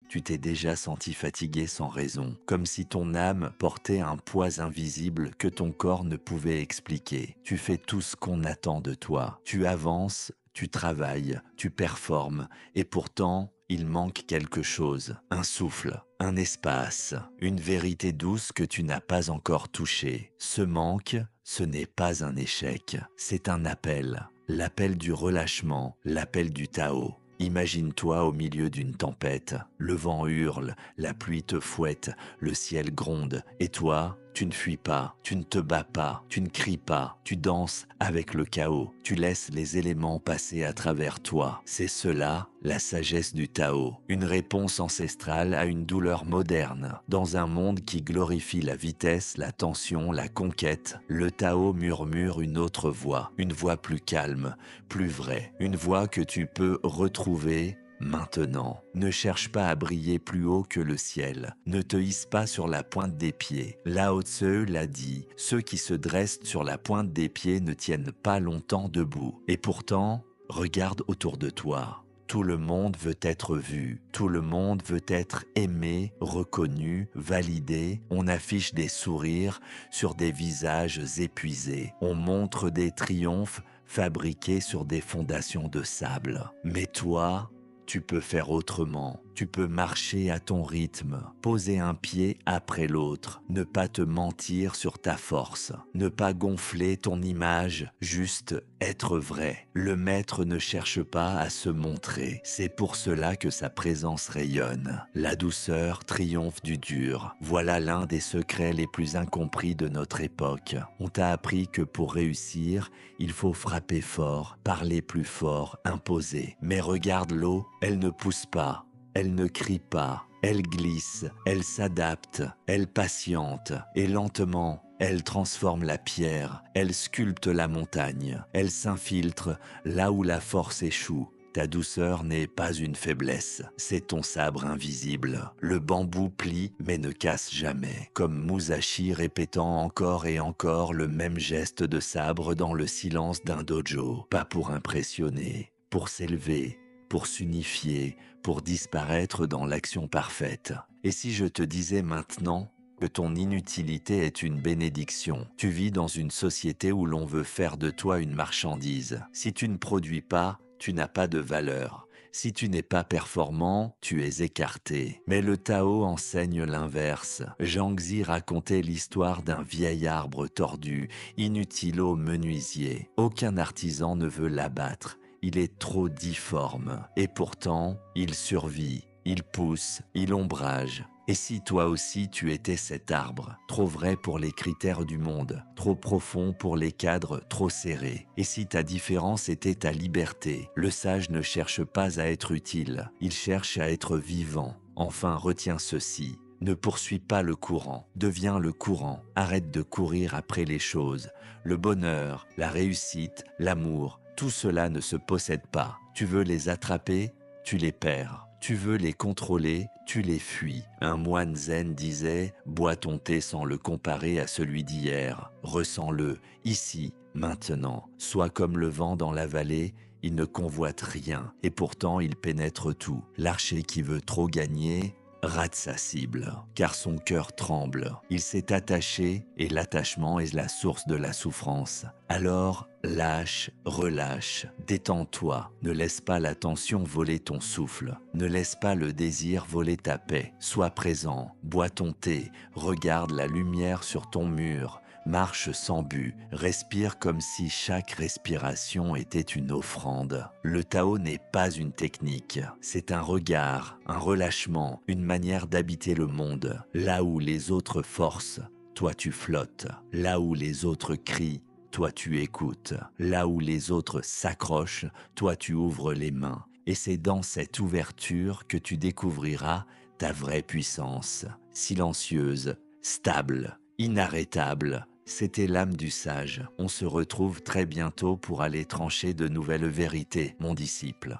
tu t'es déjà senti fatigué sans raison, comme si ton âme portait un poids invisible que ton corps ne pouvait expliquer. Tu fais tout ce qu'on attend de toi. Tu avances, tu travailles, tu performes, et pourtant, il manque quelque chose, un souffle, un espace, une vérité douce que tu n'as pas encore touchée. Ce manque, ce n'est pas un échec, c'est un appel, l'appel du relâchement, l'appel du Tao. Imagine-toi au milieu d'une tempête, le vent hurle, la pluie te fouette, le ciel gronde, et toi, tu ne fuis pas, tu ne te bats pas, tu ne cries pas, tu danses avec le chaos, tu laisses les éléments passer à travers toi. C'est cela, la sagesse du Tao, une réponse ancestrale à une douleur moderne. Dans un monde qui glorifie la vitesse, la tension, la conquête, le Tao murmure une autre voix, une voix plus calme, plus vraie, une voix que tu peux retrouver maintenant. Ne cherche pas à briller plus haut que le ciel. Ne te hisse pas sur la pointe des pieds. Lao Tse l'a dit, ceux qui se dressent sur la pointe des pieds ne tiennent pas longtemps debout. Et pourtant, regarde autour de toi. Tout le monde veut être vu, tout le monde veut être aimé, reconnu, validé. On affiche des sourires sur des visages épuisés. On montre des triomphes fabriqués sur des fondations de sable. Mais toi, tu peux faire autrement. Tu peux marcher à ton rythme, poser un pied après l'autre, ne pas te mentir sur ta force, ne pas gonfler ton image, juste être vrai. Le maître ne cherche pas à se montrer, c'est pour cela que sa présence rayonne. La douceur triomphe du dur. Voilà l'un des secrets les plus incompris de notre époque. On t'a appris que pour réussir, il faut frapper fort, parler plus fort, imposer. Mais regarde l'eau, elle ne pousse pas. Elle ne crie pas, elle glisse, elle s'adapte, elle patiente, et lentement, elle transforme la pierre, elle sculpte la montagne, elle s'infiltre là où la force échoue. Ta douceur n'est pas une faiblesse, c'est ton sabre invisible. Le bambou plie mais ne casse jamais, comme Musashi répétant encore et encore le même geste de sabre dans le silence d'un dojo, pas pour impressionner, pour s'élever, pour s'unifier, pour disparaître dans l'action parfaite. Et si je te disais maintenant que ton inutilité est une bénédiction, tu vis dans une société où l'on veut faire de toi une marchandise. Si tu ne produis pas, tu n'as pas de valeur. Si tu n'es pas performant, tu es écarté. Mais le Tao enseigne l'inverse. Zhangzi racontait l'histoire d'un vieil arbre tordu, inutile au menuisier. Aucun artisan ne veut l'abattre. Il est trop difforme. Et pourtant, il survit, il pousse, il ombrage. Et si toi aussi tu étais cet arbre, trop vrai pour les critères du monde, trop profond pour les cadres trop serrés? Et si ta différence était ta liberté? Le sage ne cherche pas à être utile, il cherche à être vivant. Enfin, retiens ceci. Ne poursuis pas le courant, deviens le courant. Arrête de courir après les choses. Le bonheur, la réussite, l'amour, tout cela ne se possède pas. Tu veux les attraper, tu les perds. Tu veux les contrôler, tu les fuis. Un moine zen disait « Bois ton thé sans le comparer à celui d'hier. Ressens-le, ici, maintenant. Sois comme le vent dans la vallée, il ne convoite rien, et pourtant il pénètre tout. L'archer qui veut trop gagner rate sa cible, car son cœur tremble. Il s'est attaché et l'attachement est la source de la souffrance. Alors, lâche, relâche, détends-toi. Ne laisse pas la tension voler ton souffle. Ne laisse pas le désir voler ta paix. Sois présent, bois ton thé, regarde la lumière sur ton mur. Marche sans but, respire comme si chaque respiration était une offrande. Le Tao n'est pas une technique, c'est un regard, un relâchement, une manière d'habiter le monde. Là où les autres forcent, toi tu flottes. Là où les autres crient, toi tu écoutes. Là où les autres s'accrochent, toi tu ouvres les mains. Et c'est dans cette ouverture que tu découvriras ta vraie puissance, silencieuse, stable, inarrêtable. C'était l'âme du sage. On se retrouve très bientôt pour aller trancher de nouvelles vérités, mon disciple.